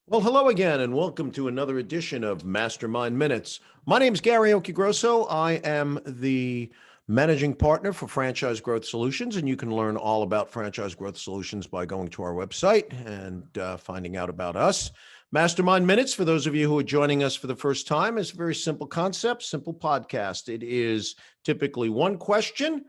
Well, hello again, and welcome to another edition of MasterMind Minutes. My name is Gary Occhiogrosso. I am the managing partner for Franchise Growth Solutions, and you can learn all about Franchise Growth Solutions by going to our website and finding out about us. Mastermind Minutes, for those of you who are joining us for the first time, is a very simple concept, simple podcast. It is typically one question,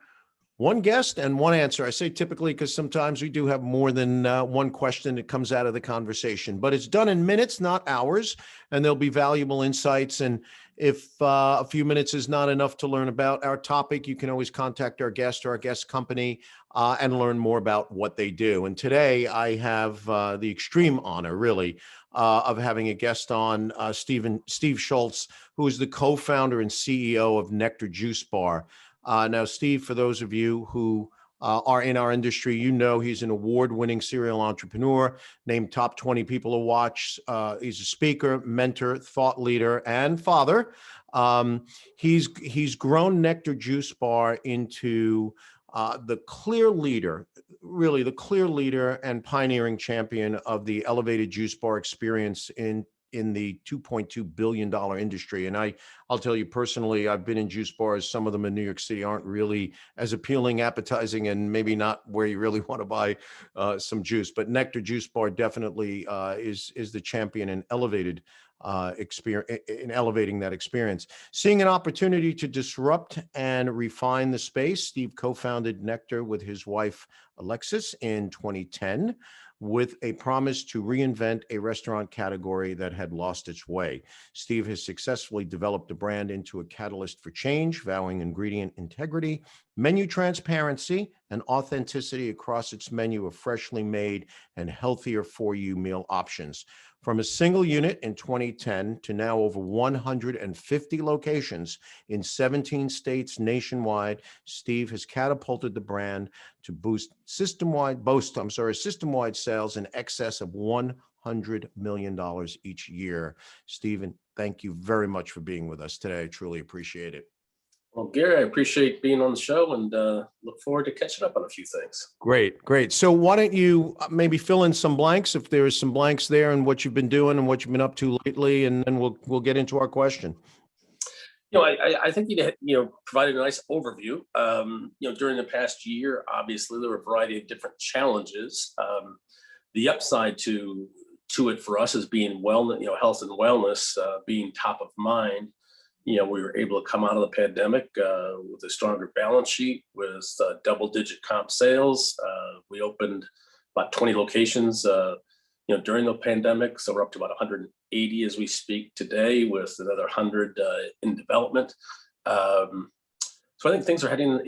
one guest, and one answer. I say typically because sometimes we do have more than one question that comes out of the conversation, but it's done in minutes, not hours, and there'll be valuable insights. And if a few minutes is not enough to learn about our topic, you can always contact our guest or our guest company and learn more about what they do. And today I have the extreme honor, really, of having a guest on, Steve Schultz, who is the co-founder and CEO of Nékter Juice Bar. Now, Steve, for those of you who are in our industry, you know he's an award-winning serial entrepreneur, named top 20 people to watch. He's a speaker, mentor, thought leader, and father. He's grown Nékter Juice Bar into the clear leader, really the clear leader and pioneering champion of the elevated juice bar experience in the $2.2 billion industry. And I'll tell you personally, I've been in juice bars. Some of them in New York City aren't really as appealing, appetizing, and maybe not where you really want to buy some juice. But Nékter Juice Bar definitely is the champion in elevated experience, in elevating that experience. Seeing an opportunity to disrupt and refine the space, Steve co-founded Nékter with his wife, Alexis, in 2010. With a promise to reinvent a restaurant category that had lost its way. Steve has successfully developed the brand into a catalyst for change, vowing ingredient integrity, menu transparency, and authenticity across its menu of freshly made and healthier for you meal options. From a single unit in 2010 to now over 150 locations in 17 states nationwide, Steve has catapulted the brand to boast system-wide sales in excess of $100 million each year. Stephen, thank you very much for being with us today. I truly appreciate it. Well, Gary, I appreciate being on the show and look forward to catching up on a few things. Great. So why don't you maybe fill in some blanks, if there's some blanks there, and what you've been doing and what you've been up to lately, and then we'll get into our question. I think you provided a nice overview. During the past year, obviously there were a variety of different challenges. The upside to it for us is being health and wellness being top of mind. We were able to come out of the pandemic with a stronger balance sheet, with double-digit comp sales. We opened about 20 locations, during the pandemic, so we're up to about 180 as we speak today, with another 100 in development. So I think things are heading,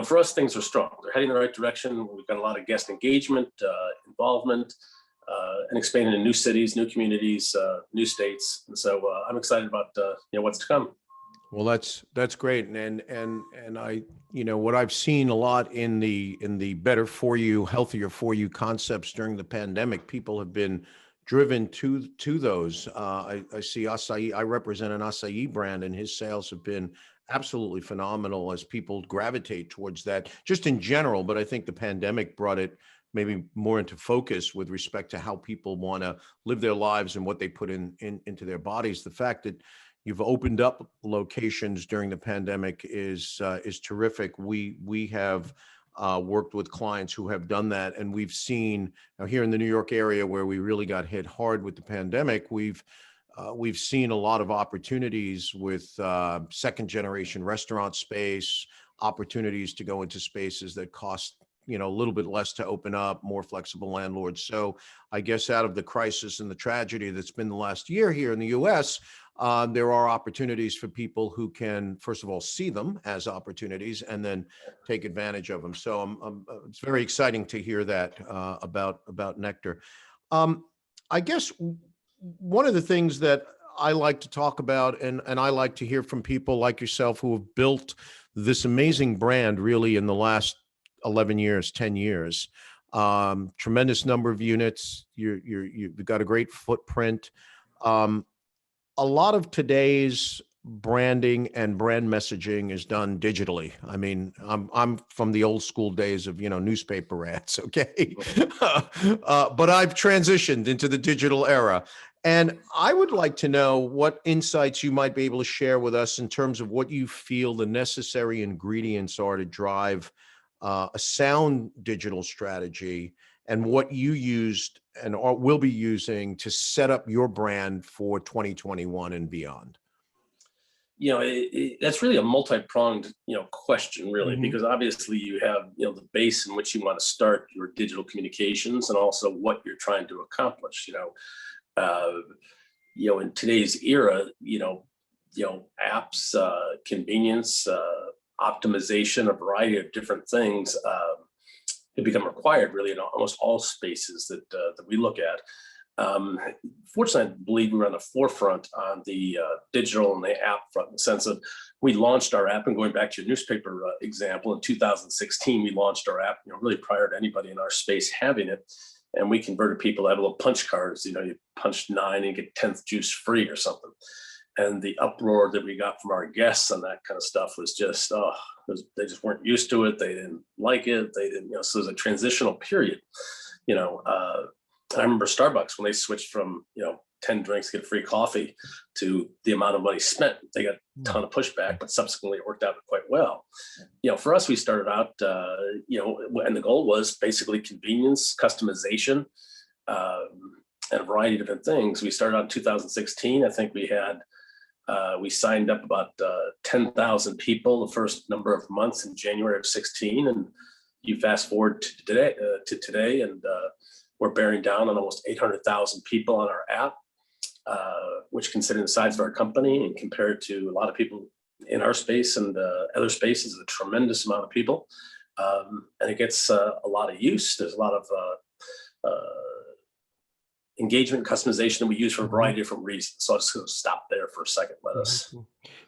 for us, things are strong. They're heading in the right direction. We've got a lot of guest engagement, involvement, and expanding to new cities, new communities, new states. And so I'm excited about what's to come. Well, that's great, and I, what I've seen a lot in the better for you, healthier for you concepts during the pandemic, people have been driven to those. I see acai. I represent an acai brand, and his sales have been absolutely phenomenal as people gravitate towards that, just in general. But I think the pandemic brought it maybe more into focus with respect to how people want to live their lives and what they put into their bodies. The fact that you've opened up locations during the pandemic is terrific. We have worked with clients who have done that, and we've seen here in the New York area, where we really got hit hard with the pandemic, we've seen a lot of opportunities with second generation restaurant space, opportunities to go into spaces that cost a little bit less to open up, more flexible landlords. So I guess out of the crisis and the tragedy that's been the last year here in the US, there are opportunities for people who can, first of all, see them as opportunities and then take advantage of them. So it's very exciting to hear that about Nékter. I guess one of the things that I like to talk about, and I like to hear from people like yourself who have built this amazing brand really in the last 11 years, 10 years, tremendous number of units. You've got a great footprint. A lot of today's branding and brand messaging is done digitally. I mean, I'm from the old school days of, newspaper ads. Okay. But I've transitioned into the digital era. And I would like to know what insights you might be able to share with us in terms of what you feel the necessary ingredients are to drive a sound digital strategy, and what you used and will be using to set up your brand for 2021 and beyond. That's really a multi-pronged, question, really, Mhm. because obviously you have, the base in which you want to start your digital communications, and also what you're trying to accomplish. Uh, in today's era, apps, convenience, optimization, a variety of different things have become required, really, in almost all spaces that we look at. Um, Fortunately, I believe we were on the forefront on the digital and the app front, in the sense of we launched our app. And going back to your newspaper example, in 2016, we launched our app, really prior to anybody in our space having it. And we converted people to have little punch cards. You punch 9 and get 10th juice free or something. And the uproar that we got from our guests and that kind of stuff was just, they just weren't used to it. They didn't like it. They didn't, so it was a transitional period. I remember Starbucks, when they switched from, 10 drinks, get free coffee, to the amount of money spent. They got a ton of pushback, but subsequently it worked out quite well. For us, we started out, and the goal was basically convenience, customization, and a variety of different things. We started out in 2016. I think we signed up about 10,000 people the first number of months in January of 16. And you fast forward to today, and we're bearing down on almost 800,000 people on our app, which, considering the size of our company and compared to a lot of people in our space and other spaces, is a tremendous amount of people. And it gets a lot of use. There's a lot of engagement, customization that we use for a variety of different reasons. So I'll just go stop there for a second. Let us.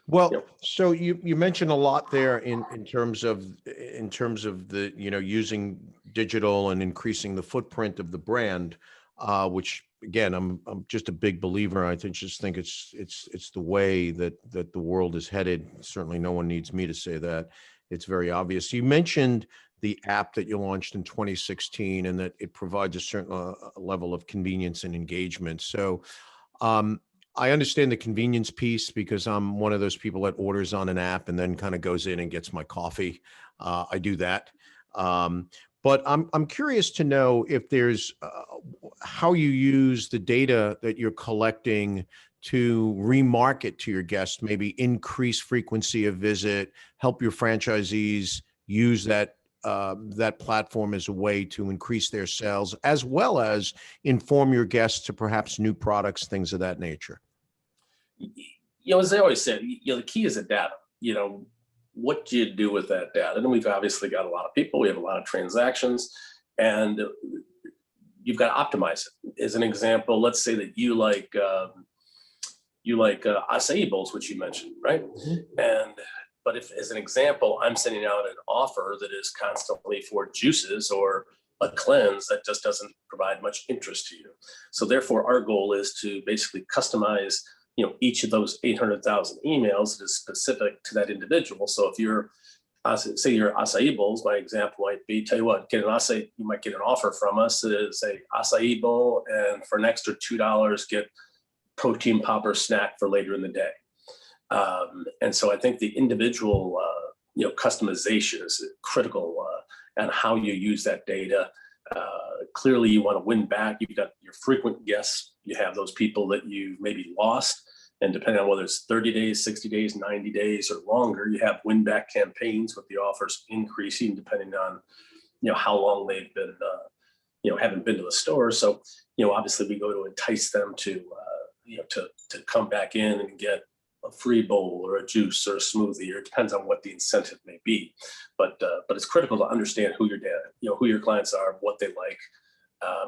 Well, so you mentioned a lot there in terms of the, using digital and increasing the footprint of the brand, which, again, I'm just a big believer. I think it's the way that the world is headed. Certainly no one needs me to say that. It's very obvious. You mentioned the app that you launched in 2016, and that it provides a certain level of convenience and engagement. So I understand the convenience piece, because I'm one of those people that orders on an app and then kind of goes in and gets my coffee. I do that. But I'm curious to know if there's how you use the data that you're collecting to remarket to your guests, maybe increase frequency of visit, help your franchisees use that platform as a way to increase their sales, as well as inform your guests to perhaps new products, things of that nature. As they always said, the key is the data. What do you do with that data? And we've obviously got a lot of people. We have a lot of transactions, and you've got to optimize it. As an example, let's say that you like acai bowls, which you mentioned, right? Mm-hmm. But if, as an example, I'm sending out an offer that is constantly for juices or a cleanse, that just doesn't provide much interest to you. So therefore, our goal is to basically customize, each of those 800,000 emails that is specific to that individual. So if you're, say your acai bowls, my example might be, tell you what, you might get an offer from us that is a acai bowl, and for an extra $2, get protein popper snack for later in the day. And so I think the individual, customization is critical, and how you use that data. Clearly, you want to win back. You've got your frequent guests. You have those people that you maybe lost. And depending on whether it's 30 days, 60 days, 90 days, or longer, you have win back campaigns with the offers increasing depending on, how long they've been, haven't been to the store. So, obviously we go to entice them to come back in and get a free bowl or a juice or a smoothie, or it depends on what the incentive may be. But it's critical to understand who your clients are, what they like,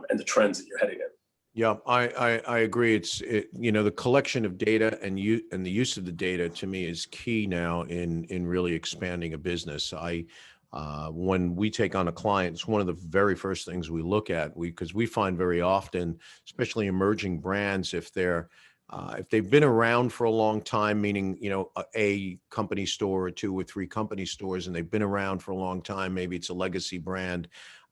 and the trends that you're heading in. Yeah, I agree. The collection of data and the use of the data, to me, is key now in really expanding a business. When we take on a client, it's one of the very first things we look at, because we find very often, especially emerging brands, if they're If they've been around for a long time, meaning, a company store or two or three company stores, and they've been around for a long time, maybe it's a legacy brand.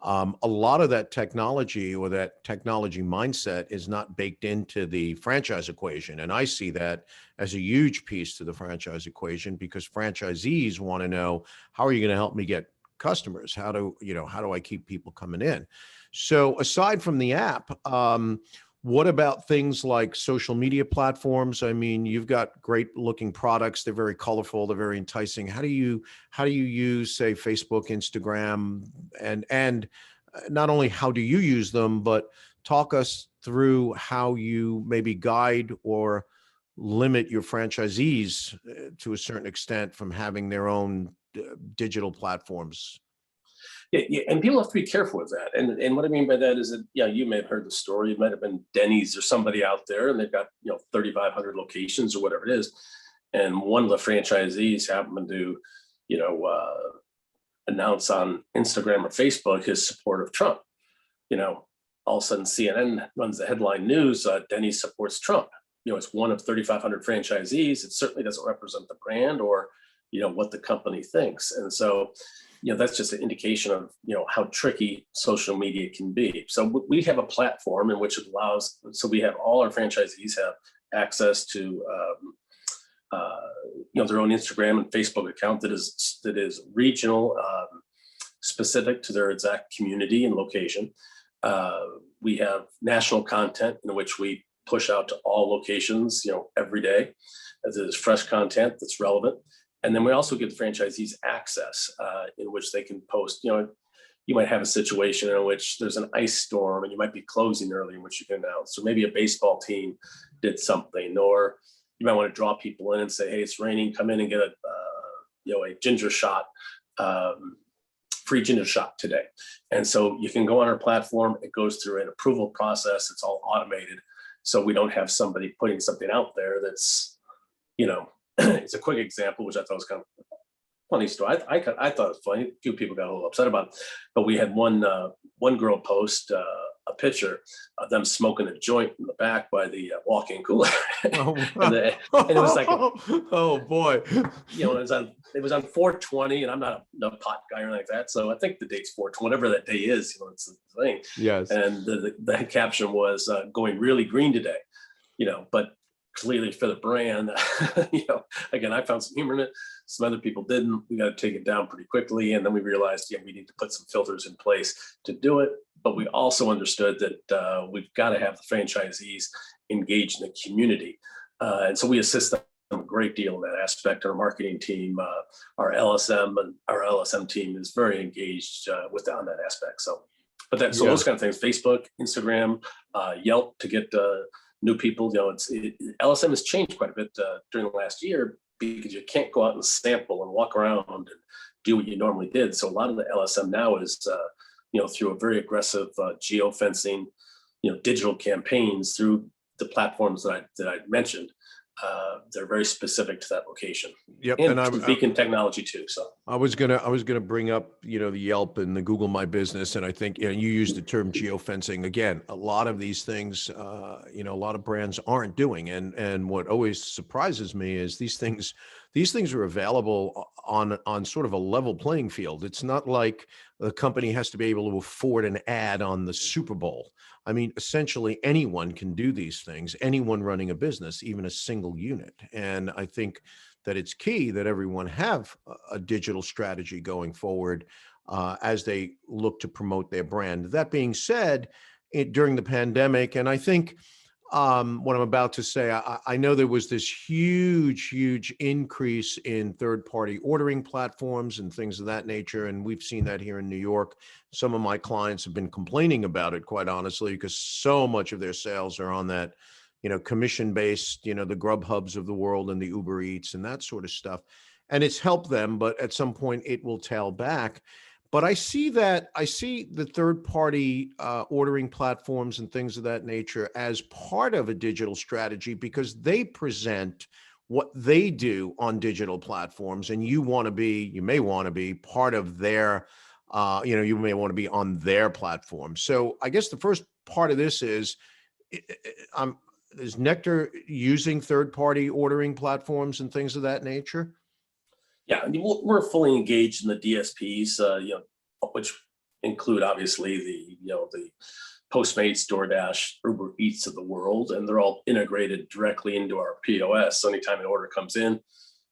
A lot of that technology or that technology mindset is not baked into the franchise equation. And I see that as a huge piece to the franchise equation, because franchisees want to know, how are you going to help me get customers? How do I keep people coming in? So aside from the app, what about things like social media platforms? I mean, you've got great looking products. They're very colorful. They're very enticing. How do you use, say, Facebook, Instagram, and not only how do you use them, but talk us through how you maybe guide or limit your franchisees to a certain extent from having their own digital platforms. Yeah, and people have to be careful with that. And what I mean by that is that, you may have heard the story. It might have been Denny's or somebody out there, and they've got 3,500 locations or whatever it is. And one of the franchisees happened to, announce on Instagram or Facebook his support of Trump. All of a sudden CNN runs the headline news: Denny's supports Trump. It's one of 3,500 franchisees. It certainly doesn't represent the brand or what the company thinks. And so that's just an indication of how tricky social media can be. So we have a platform in which it allows, so we have all our franchisees have access to their own Instagram and Facebook account that is regional, specific to their exact community and location. We have national content in which we push out to all locations every day, as it is fresh content that's relevant. And then we also give the franchisees access in which they can post. You might have a situation in which there's an ice storm and you might be closing early, in which you can announce. Or maybe a baseball team did something, or you might want to draw people in and say, hey, it's raining, come in and get a ginger shot, free ginger shot today. And so you can go on our platform. It goes through an approval process. It's all automated. So we don't have somebody putting something out there that's, it's a quick example, which I thought was kind of funny story. I thought it was funny. A few people got a little upset about it, but we had one girl post a picture of them smoking a joint in the back by the walk-in cooler, Oh, and it was like, oh boy, it was on 420, and I'm not a pot guy or anything like that, so I think the date's 420, whatever that day is. It's the thing. Yes. And the caption was going really green today, but clearly for the brand, again, I found some humor in it. Some other people didn't. We got to take it down pretty quickly. And then we realized, we need to put some filters in place to do it. But we also understood that we've got to have the franchisees engaged in the community. And so we assist them a great deal in that aspect. Our marketing team, our LSM team is very engaged on that aspect. So those kind of things, Facebook, Instagram, Yelp to get new people. LSM has changed quite a bit during the last year, because you can't go out and sample and walk around and do what you normally did. So a lot of the LSM now is, through a very aggressive geofencing, digital campaigns through the platforms that I mentioned. They're very specific to that location. Yep. And I'm beacon technology too. So I was gonna bring up, the Yelp and the Google My Business, and I think you used the term geofencing again. A lot of these things, a lot of brands aren't doing, and what always surprises me is these things are available on sort of a level playing field. It's not like the company has to be able to afford an ad on the Super Bowl. I mean, essentially anyone can do these things, anyone running a business, even a single unit. And I think that it's key that everyone have a digital strategy going forward as they look to promote their brand. That being said, during the pandemic, and I think what I'm about to say, I know there was this huge increase in third-party ordering platforms and things of that nature. And we've seen that here in New York. Some of my clients have been complaining about it, quite honestly, because so much of their sales are on that, commission-based, the Grubhubs of the world and the Uber Eats and that sort of stuff. And it's helped them, but at some point it will tail back. But I see the third-party ordering platforms and things of that nature as part of a digital strategy, because they present what they do on digital platforms, and you may want to be part of their, you may want to be on their platform. So I guess the first part of this is, is Nékter using third-party ordering platforms and things of that nature? Yeah, I mean, we're fully engaged in the DSPs, which include obviously the Postmates, DoorDash, Uber Eats of the world, and they're all integrated directly into our POS. So anytime an order comes in,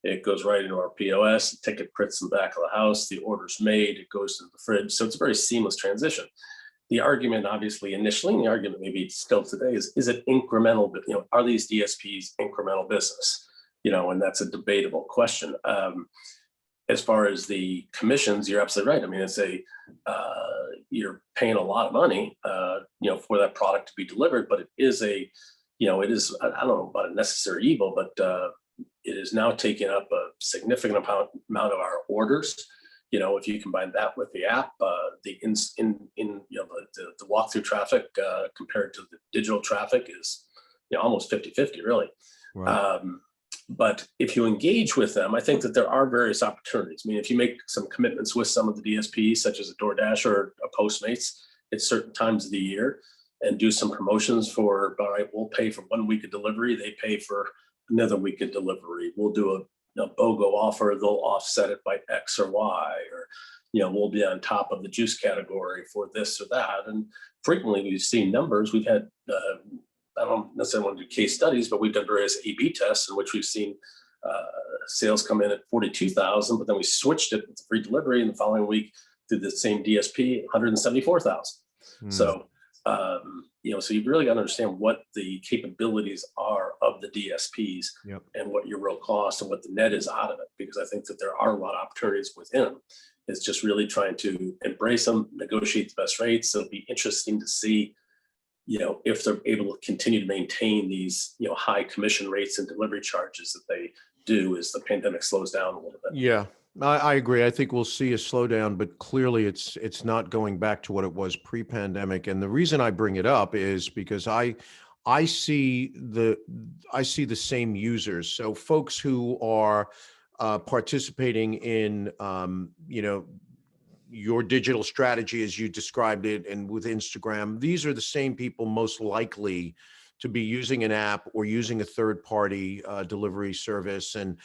it goes right into our POS, the ticket prints in the back of the house, the order's made, it goes to the fridge. So it's a very seamless transition. The argument, obviously, initially, and the argument maybe still today is it incremental, are these DSPs incremental business? And that's a debatable question. As far as the commissions, you're absolutely right. I mean, you're paying a lot of money, for that product to be delivered, but it is I don't know about a necessary evil, but it is now taking up a significant amount of our orders. If you combine that with the app, the walkthrough traffic compared to the digital traffic is almost 50-50 really. Right. But if you engage with them, I think that there are various opportunities. I mean, if you make some commitments with some of the DSPs, such as a DoorDash or a Postmates at certain times of the year, and do some promotions for, all right, we'll pay for 1 week of delivery, they pay for another week of delivery. We'll do a BOGO offer, they'll offset it by X or Y, or we'll be on top of the juice category for this or that. And frequently we've seen numbers. We've had I don't necessarily want to do case studies, but we've done various A/B tests in which we've seen sales come in at 42,000, but then we switched it with the free delivery, and the following week through the same DSP, 174,000. So, so you've really got to understand what the capabilities are of the DSPs. Yep. And what your real cost and what the net is out of it, because I think that there are a lot of opportunities within them. It's just really trying to embrace them, negotiate the best rates. So it'll be interesting to see if they're able to continue to maintain these, high commission rates and delivery charges that they do as the pandemic slows down a little bit. Yeah, I agree. I think we'll see a slowdown, but clearly it's not going back to what it was pre-pandemic. And the reason I bring it up is because I see the same users. So folks who are participating in, your digital strategy as you described it, and with Instagram, these are the same people most likely to be using an app or using a third-party delivery service. And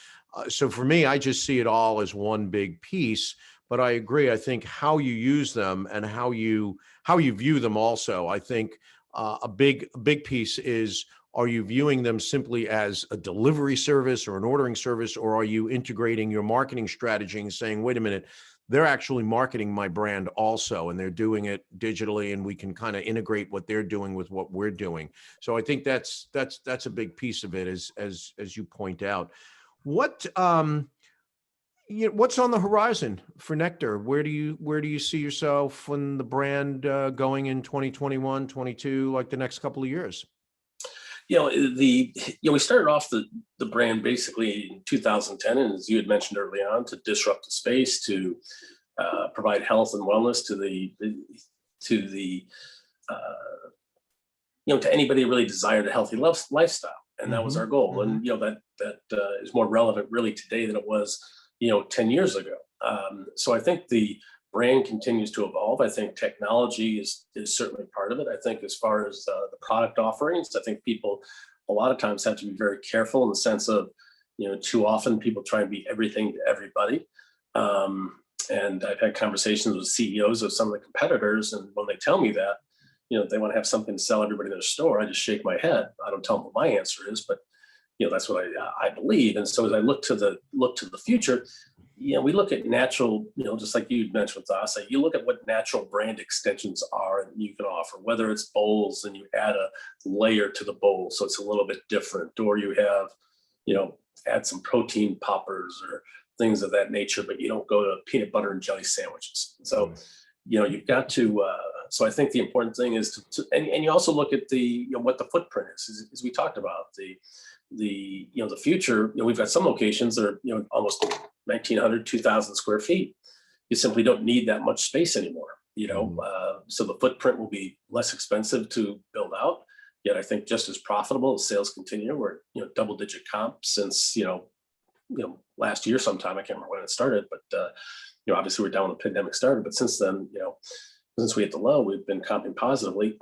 so for me, I just see it all as one big piece. But I agree. I think how you use them and how you view them also. I think a big piece is, are you viewing them simply as a delivery service or an ordering service, or are you integrating your marketing strategy and saying, wait a minute, they're actually marketing my brand also, and they're doing it digitally, and we can kind of integrate what they're doing with what we're doing. So I think that's a big piece of it, as you point out. What's on the horizon for Nékter? Where do you see yourself and the brand going in 2021, 22, like the next couple of years? We started off the brand basically in 2010, and as you had mentioned early on, to disrupt the space, to provide health and wellness to anybody who really desired a healthy lifestyle, and that was our goal. And that is more relevant really today than it was 10 years ago. So I think the brand continues to evolve. I think technology is certainly part of it. I think as far as the product offerings, I think people a lot of times have to be very careful in the sense of, too often people try and be everything to everybody. And I've had conversations with CEOs of some of the competitors, and when they tell me that, they want to have something to sell everybody in their store, I just shake my head. I don't tell them what my answer is, but that's what I believe. And so as I look to the future, we look at natural, just like you mentioned with us, you look at what natural brand extensions are and you can offer, whether it's bowls and you add a layer to the bowl so it's a little bit different, or you have, add some protein poppers or things of that nature, but you don't go to peanut butter and jelly sandwiches. So, you've got to, so I think the important thing is and you also look at the, what the footprint is, as we talked about, the future. We've got some locations that are, almost 1,900, 2,000 square feet. You simply don't need that much space anymore, so the footprint will be less expensive to build out, yet I think just as profitable as sales continue. We're, double-digit comp since, last year sometime. I can't remember when it started, but, obviously we're down when the pandemic started, but since then, since we hit the low, we've been comping positively.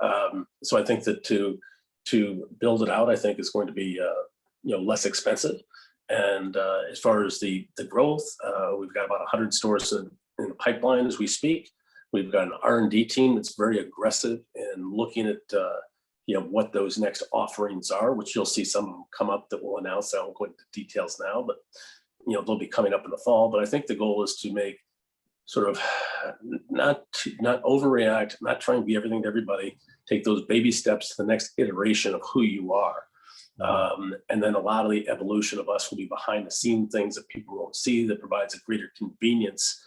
So I think that to to build it out, I think, is going to be less expensive. And as far as the growth, we've got about 100 stores in the pipeline as we speak. We've got an R&D team that's very aggressive in looking at what those next offerings are, which you'll see some of them come up that we'll announce. I won't go into details now, but they'll be coming up in the fall. But I think the goal is to make sort of not overreact, not try and be everything to everybody. Take those baby steps to the next iteration of who you are. And then a lot of the evolution of us will be behind the scene things that people won't see, that provides a greater convenience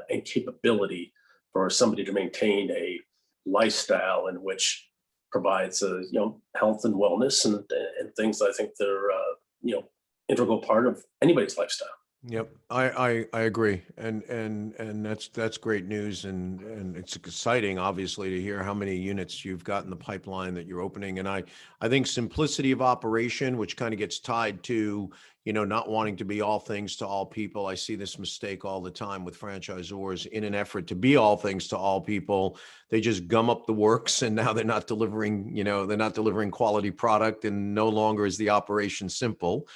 and capability for somebody to maintain a lifestyle in which provides health and wellness and things that I think they're integral part of anybody's lifestyle. Yep, I agree, and that's great news, and it's exciting, obviously, to hear how many units you've got in the pipeline that you're opening. And I think simplicity of operation, which kind of gets tied to not wanting to be all things to all people. I see this mistake all the time with franchisors. In an effort to be all things to all people, they just gum up the works, and now they're not delivering quality product, and no longer is the operation simple.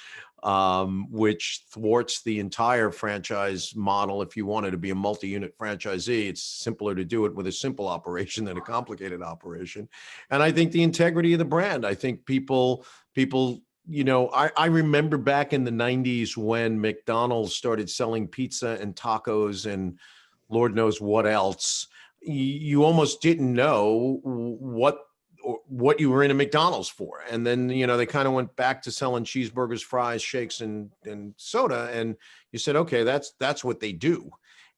Which thwarts the entire franchise model. If you wanted to be a multi-unit franchisee, it's simpler to do it with a simple operation than a complicated operation. And I think the integrity of the brand, I think people, I remember back in the 90s when McDonald's started selling pizza and tacos and Lord knows what else. You almost didn't know what you were in a McDonald's for. And then, they kind of went back to selling cheeseburgers, fries, shakes, and soda. And you said, okay, that's what they do.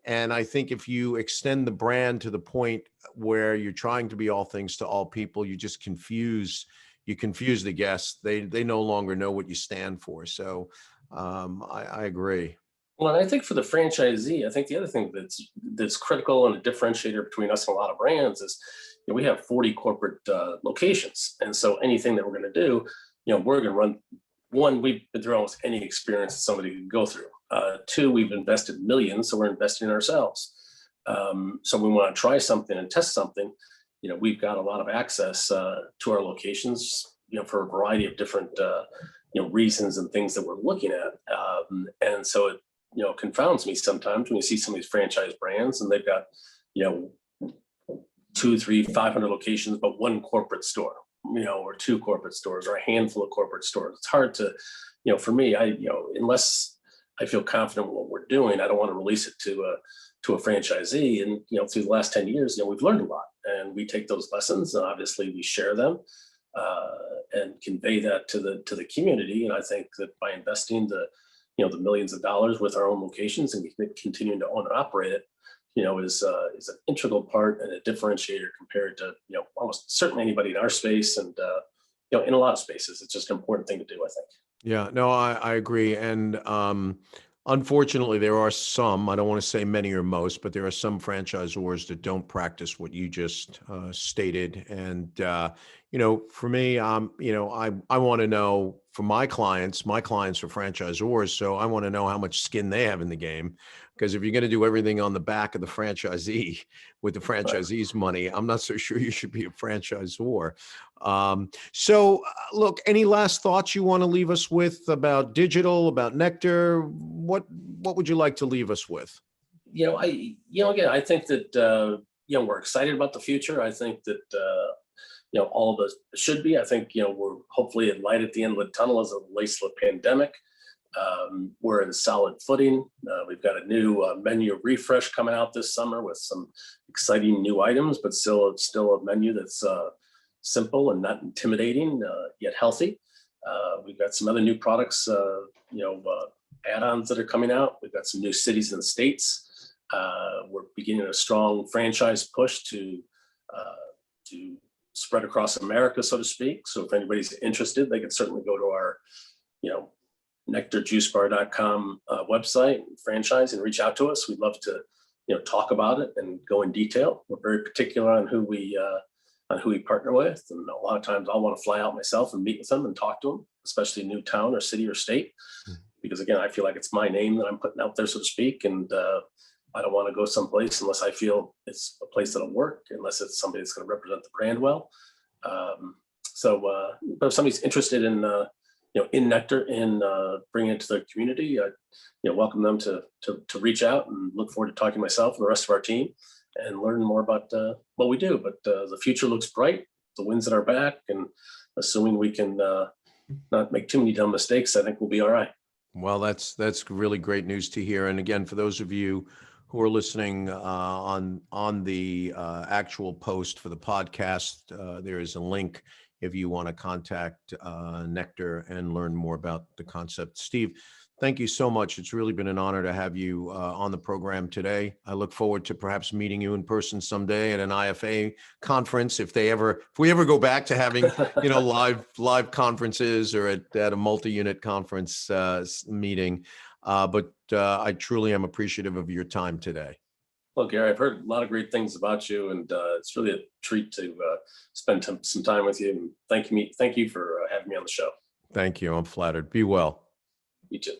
And I think if you extend the brand to the point where you're trying to be all things to all people, you just confuse the guests. They no longer know what you stand for. So I agree. Well, and I think for the franchisee, I think the other thing that's critical and a differentiator between us and a lot of brands is we have 40 corporate locations. And so anything that we're going to do, we're going to run. One, we've been through almost any experience that somebody could go through. Two, we've invested millions, so we're investing in ourselves. So we want to try something and test something. We've got a lot of access to our locations, for a variety of different, reasons and things that we're looking at. And so it, confounds me sometimes when you see some of these franchise brands and they've got, 2, 3, 500 locations, but one corporate store, or 2 corporate stores or a handful of corporate stores. It's hard to, for me, unless I feel confident in what we're doing, I don't want to release it to a franchisee. And, through the last 10 years, we've learned a lot, and we take those lessons and obviously we share them and convey that to the community. And I think that by investing the millions of dollars with our own locations and continuing to own and operate it, is an integral part and a differentiator compared to, almost certainly anybody in our space and, in a lot of spaces. It's just an important thing to do, I think. Yeah, no, I agree. And unfortunately, there are some, I don't want to say many or most, but there are some franchisors that don't practice what you just stated. And, for me, I want to know for my clients are franchisors. So I want to know how much skin they have in the game. Because if you're going to do everything on the back of the franchisee with the franchisee's money, I'm not so sure you should be a franchisor. So look, any last thoughts you want to leave us with about digital, about Nékter? What would you like to leave us with? Again, I think that, we're excited about the future. I think that, all of us should be. I think, we're hopefully at light at the end of the tunnel as it relates to the pandemic. We're in solid footing. We've got a new menu refresh coming out this summer with some exciting new items, but still a menu that's simple and not intimidating, yet healthy. We've got some other new products, add-ons that are coming out. We've got some new cities and states. We're beginning a strong franchise push to spread across America, so to speak. So if anybody's interested, they can certainly go to our, NékterJuiceBar.com website franchise and reach out to us. We'd love to, talk about it and go in detail. We're very particular on who we partner with, and a lot of times I'll want to fly out myself and meet with them and talk to them, especially a new town or city or state, because again, I feel like it's my name that I'm putting out there, so to speak, and I don't want to go someplace unless I feel it's a place that'll work, unless it's somebody that's going to represent the brand well. So if somebody's interested in in Nékter and bringing it to the community, welcome them to reach out, and look forward to talking to myself and the rest of our team and learn more about what we do. But the future looks bright. The wind's at our back, and assuming we can not make too many dumb mistakes, I think we'll be all right. Well, that's really great news to hear. And again, for those of you who are listening on the actual post for the podcast, there is a link if you want to contact Nékter and learn more about the concept. Steve, thank you so much. It's really been an honor to have you on the program today. I look forward to perhaps meeting you in person someday at an IFA conference, if we ever go back to having live conferences, or at a multi-unit conference meeting. But I truly am appreciative of your time today. Well, Gary, I've heard a lot of great things about you, and it's really a treat to spend some time with you. And thank you for having me on the show. Thank you. I'm flattered. Be well. You too.